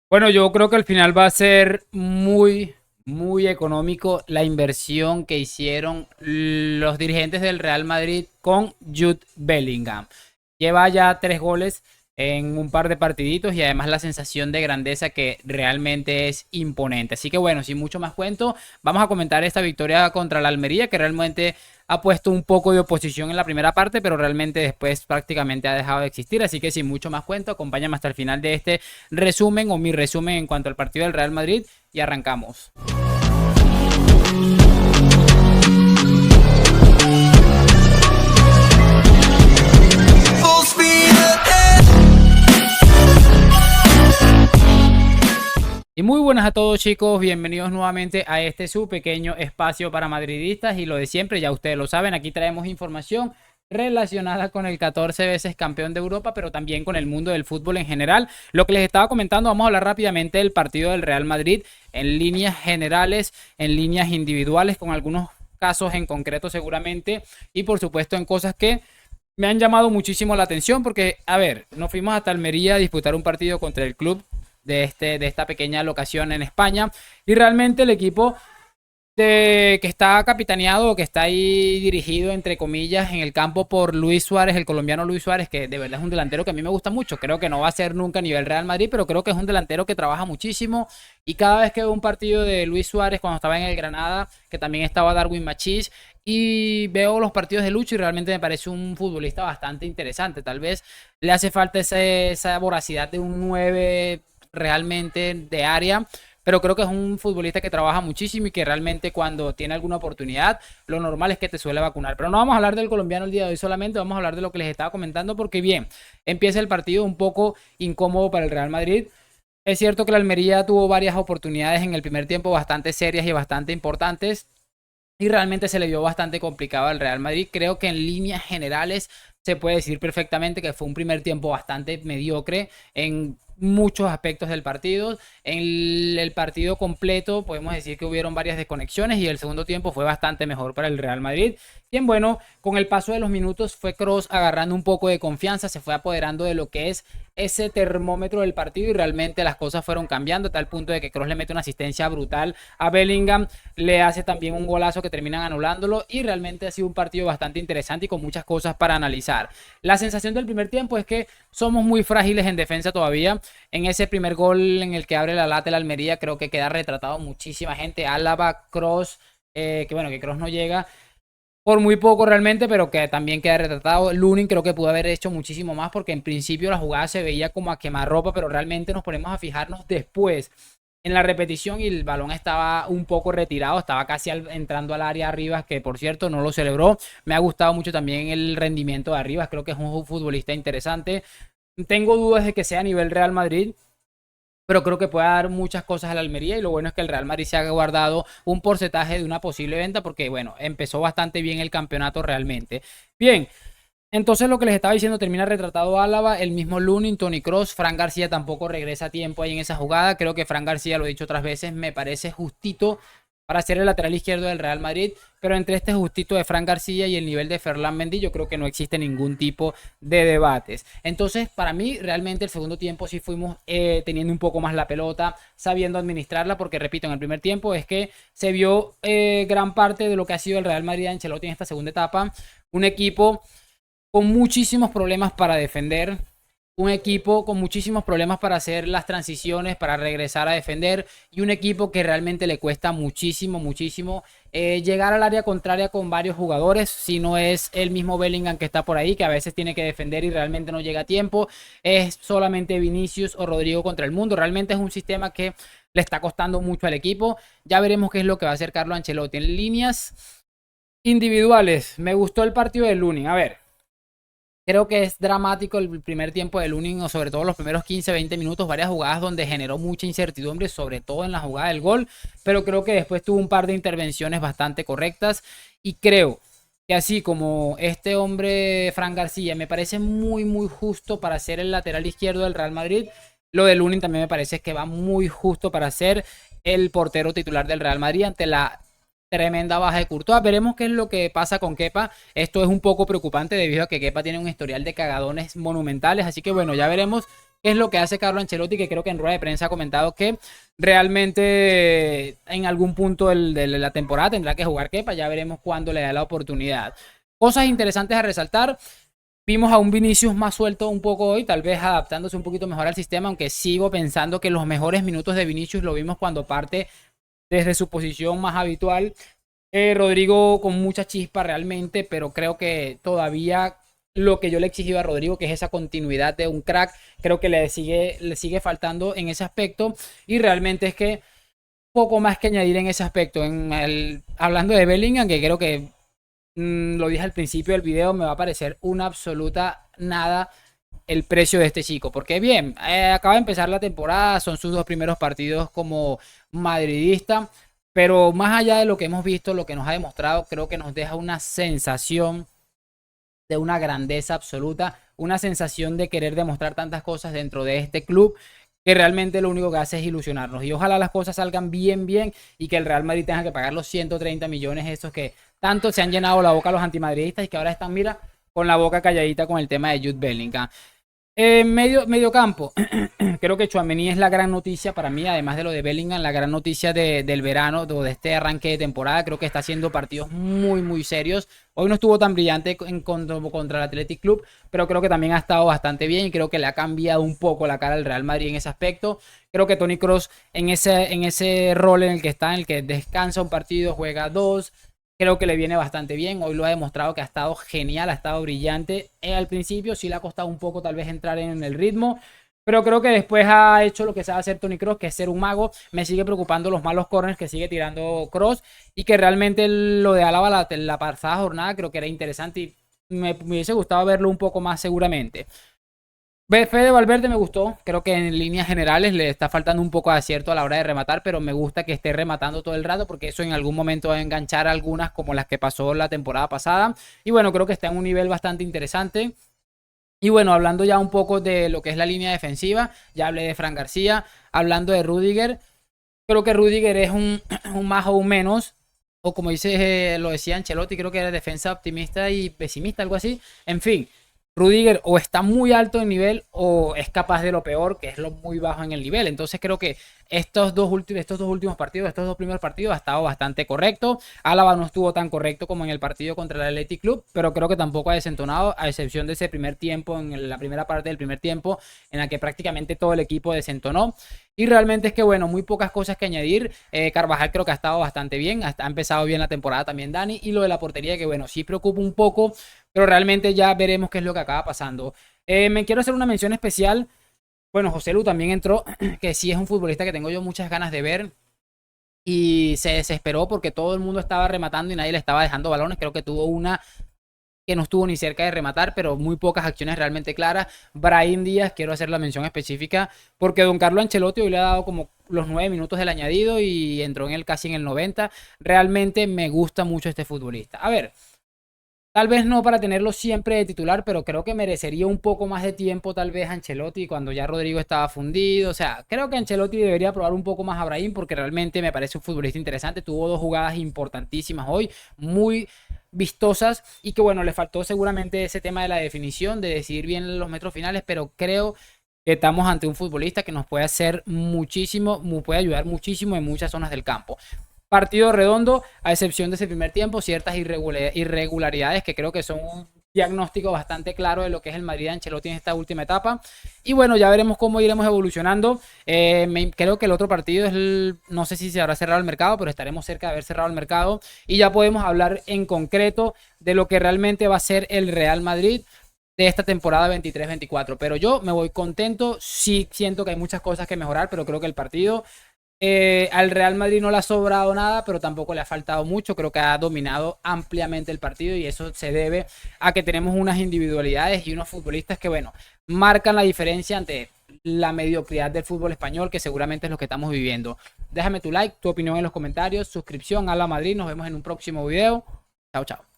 Bueno, yo creo que al final va a ser muy económico la inversión que hicieron los dirigentes del Real Madrid con Jude Bellingham. Lleva ya 3 goles en un par de partiditos y además la sensación de grandeza que realmente es imponente. Así que bueno, sin mucho más cuento, vamos a comentar esta victoria contra la Almería, que realmente ha puesto un poco de oposición en la primera parte, pero realmente después prácticamente ha dejado de existir. Así que sin mucho más cuento, acompáñame hasta el final de este resumen o mi resumen en cuanto al partido del Real Madrid y arrancamos. Y muy buenas a todos, chicos, bienvenidos nuevamente a este su pequeño espacio para madridistas y lo de siempre, ya ustedes lo saben, aquí traemos información relacionada con el 14 veces campeón de Europa, pero también con el mundo del fútbol en general. Lo que les estaba comentando, vamos a hablar rápidamente del partido del Real Madrid en líneas generales, en líneas individuales, con algunos casos en concreto seguramente, y por supuesto en cosas que me han llamado muchísimo la atención porque, a ver, nos fuimos hasta Almería a disputar un partido contra el club de esta pequeña locación en España y realmente el equipo que está capitaneado o que está ahí dirigido, entre comillas, en el campo por Luis Suárez, el colombiano Luis Suárez, que de verdad es un delantero que a mí me gusta mucho. Creo que no va a ser nunca a nivel Real Madrid, pero creo que es un delantero que trabaja muchísimo. Y cada vez que veo un partido de Luis Suárez, cuando estaba en el Granada, que también estaba Darwin Machís, y veo los partidos de Lucho y realmente me parece un futbolista bastante interesante. Tal vez le hace falta esa voracidad de un 9 realmente de área, pero creo que es un futbolista que trabaja muchísimo y que realmente cuando tiene alguna oportunidad, lo normal es que te suele vacunar. Pero no vamos a hablar del colombiano el día de hoy solamente, vamos a hablar de lo que les estaba comentando porque bien, empieza el partido un poco incómodo para el Real Madrid. Es cierto que la Almería tuvo varias oportunidades en el primer tiempo bastante serias y bastante importantes y realmente se le vio bastante complicado al Real Madrid. Creo que en líneas generales se puede decir perfectamente que fue un primer tiempo bastante mediocre en muchos aspectos del partido. En el partido completo podemos decir que hubieron varias desconexiones y el segundo tiempo fue bastante mejor para el Real Madrid. Bien, bueno, con el paso de los minutos fue Kroos agarrando un poco de confianza, se fue apoderando de lo que es ese termómetro del partido y realmente las cosas fueron cambiando a tal punto de que Kroos le mete una asistencia brutal a Bellingham, le hace también un golazo que terminan anulándolo y realmente ha sido un partido bastante interesante y con muchas cosas para analizar. La sensación del primer tiempo es que somos muy frágiles en defensa todavía. En ese primer gol en el que abre la lata el Almería creo que queda retratado muchísima gente. Álava, Kroos, que bueno, que Kroos no llega por muy poco realmente, pero que también queda retratado. Lunin creo que pudo haber hecho muchísimo más porque en principio la jugada se veía como a quemarropa, pero realmente nos ponemos a fijarnos después en la repetición y el balón estaba un poco retirado, estaba casi entrando al área arriba, que por cierto no lo celebró. Me ha gustado mucho también el rendimiento de arriba, creo que es un futbolista interesante. Tengo dudas de que sea a nivel Real Madrid, pero creo que puede dar muchas cosas a la Almería y lo bueno es que el Real Madrid se ha guardado un porcentaje de una posible venta porque, bueno, empezó bastante bien el campeonato realmente. Bien, entonces lo que les estaba diciendo termina retratado Álava, el mismo Lunin, Toni Kroos, Fran García tampoco regresa a tiempo ahí en esa jugada. Creo que Fran García, lo he dicho otras veces, me parece justito para ser el lateral izquierdo del Real Madrid, pero entre este justito de Fran García y el nivel de Ferland Mendy yo creo que no existe ningún tipo de debates. Entonces para mí realmente el segundo tiempo sí fuimos teniendo un poco más la pelota, sabiendo administrarla, porque repito, en el primer tiempo es que se vio gran parte de lo que ha sido el Real Madrid de Ancelotti en esta segunda etapa, un equipo con muchísimos problemas para defender, un equipo con muchísimos problemas para hacer las transiciones, para regresar a defender y un equipo que realmente le cuesta muchísimo llegar al área contraria con varios jugadores, si no es el mismo Bellingham que está por ahí, que a veces tiene que defender y realmente no llega a tiempo, es solamente Vinicius o Rodrigo contra el mundo, realmente es un sistema que le está costando mucho al equipo, ya veremos qué es lo que va a hacer Carlo Ancelotti. En líneas individuales, me gustó el partido de Lunin, a ver, creo que es dramático el primer tiempo de Lunin, o sobre todo los primeros 15-20 minutos, varias jugadas donde generó mucha incertidumbre, sobre todo en la jugada del gol, pero creo que después tuvo un par de intervenciones bastante correctas y creo que así como este hombre, Fran García, me parece muy justo para ser el lateral izquierdo del Real Madrid, lo de Lunin también me parece que va muy justo para ser el portero titular del Real Madrid ante la tremenda baja de Courtois. Veremos qué es lo que pasa con Kepa. Esto es un poco preocupante debido a que Kepa tiene un historial de cagadones monumentales. Así que bueno, ya veremos qué es lo que hace Carlo Ancelotti, que creo que en rueda de prensa ha comentado que realmente en algún punto de la temporada tendrá que jugar Kepa, ya veremos cuándo le da la oportunidad. Cosas interesantes a resaltar. Vimos a un Vinicius más suelto un poco hoy, tal vez adaptándose un poquito mejor al sistema, aunque sigo pensando que los mejores minutos de Vinicius lo vimos cuando parte desde su posición más habitual. Rodrigo con mucha chispa realmente, pero creo que todavía lo que yo le he exigido a Rodrigo, que es esa continuidad de un crack, creo que le sigue faltando en ese aspecto. Y realmente es que poco más que añadir en ese aspecto. Hablando de Bellingham, que creo que lo dije al principio del video, me va a parecer una absoluta nada el precio de este chico. Porque bien, acaba de empezar la temporada, son sus 2 primeros partidos como madridista. Pero más allá de lo que hemos visto, lo que nos ha demostrado, creo que nos deja una sensación de una grandeza absoluta, una sensación de querer demostrar tantas cosas dentro de este club, que realmente lo único que hace es ilusionarnos. Y ojalá las cosas salgan bien y que el Real Madrid tenga que pagar los 130 millones esos que tanto se han llenado la boca a los antimadridistas y que ahora están, mira, con la boca calladita con el tema de Jude Bellingham. Medio campo, creo que Tchouaméni es la gran noticia para mí, además de lo de Bellingham, la gran noticia del verano, de este arranque de temporada. Creo que está haciendo partidos muy serios. Hoy no estuvo tan brillante contra el Athletic Club, pero creo que también ha estado bastante bien y creo que le ha cambiado un poco la cara al Real Madrid en ese aspecto. Creo que Toni Kroos en ese rol en el que está, en el que descansa un partido, juega dos. Creo que le viene bastante bien. Hoy lo ha demostrado que ha estado genial, ha estado brillante. Al principio sí le ha costado un poco tal vez entrar en el ritmo, pero creo que después ha hecho lo que sabe hacer Toni Kroos, que es ser un mago. Me sigue preocupando los malos corners que sigue tirando Kroos y que realmente lo de Álava la pasada jornada creo que era interesante y me hubiese gustado verlo un poco más seguramente. Fede Valverde me gustó, creo que en líneas generales le está faltando un poco de acierto a la hora de rematar, pero me gusta que esté rematando todo el rato porque eso en algún momento va a enganchar a algunas como las que pasó la temporada pasada. Y bueno, creo que está en un nivel bastante interesante. Y bueno, hablando ya un poco de lo que es la línea defensiva, ya hablé de Fran García, hablando de Rüdiger, creo que Rüdiger es un más o un menos, o como lo decía Ancelotti, creo que era defensa optimista y pesimista, algo así. En fin, Rüdiger o está muy alto en nivel o es capaz de lo peor, que es lo muy bajo en el nivel. Entonces creo que estos dos últimos partidos, estos 2 primeros partidos ha estado bastante correcto. Álava no estuvo tan correcto como en el partido contra el Athletic Club, pero creo que tampoco ha desentonado, a excepción de ese primer tiempo, en la primera parte del primer tiempo, en la que prácticamente todo el equipo desentonó. Y realmente es que, bueno, muy pocas cosas que añadir. Carvajal creo que ha estado bastante bien, ha empezado bien la temporada también Dani. Y lo de la portería, que bueno, sí preocupa un poco, pero realmente ya veremos qué es lo que acaba pasando. Me quiero hacer una mención especial. Bueno, José Lu también entró, que sí es un futbolista que tengo yo muchas ganas de ver. Y se desesperó porque todo el mundo estaba rematando y nadie le estaba dejando balones. Creo que tuvo una que no estuvo ni cerca de rematar, pero muy pocas acciones realmente claras. Brahim Díaz, quiero hacer la mención específica, porque don Carlo Ancelotti hoy le ha dado como los 9 minutos del añadido y entró casi en el 90. Realmente me gusta mucho este futbolista. A ver, tal vez no para tenerlo siempre de titular, pero creo que merecería un poco más de tiempo tal vez Ancelotti cuando ya Rodrigo estaba fundido. O sea, creo que Ancelotti debería probar un poco más a Brahim porque realmente me parece un futbolista interesante. Tuvo 2 jugadas importantísimas hoy, muy vistosas y que bueno, le faltó seguramente ese tema de la definición, de decidir bien los metros finales, pero creo que estamos ante un futbolista que nos puede hacer muchísimo, puede ayudar muchísimo en muchas zonas del campo. Partido redondo, a excepción de ese primer tiempo, ciertas irregularidades que creo que son un diagnóstico bastante claro de lo que es el Madrid de Ancelotti en esta última etapa. Y bueno, ya veremos cómo iremos evolucionando. Creo que el otro partido no sé si se habrá cerrado el mercado, pero estaremos cerca de haber cerrado el mercado y ya podemos hablar en concreto de lo que realmente va a ser el Real Madrid de esta temporada 23-24. Pero yo me voy contento, sí siento que hay muchas cosas que mejorar, pero creo que el partido al Real Madrid no le ha sobrado nada, pero tampoco le ha faltado mucho. Creo que ha dominado ampliamente el partido y eso se debe a que tenemos unas individualidades y unos futbolistas que, bueno, marcan la diferencia ante la mediocridad del fútbol español, que seguramente es lo que estamos viviendo. Déjame tu like, tu opinión en los comentarios, suscripción a la Madrid. Nos vemos en un próximo video. Chao, chao.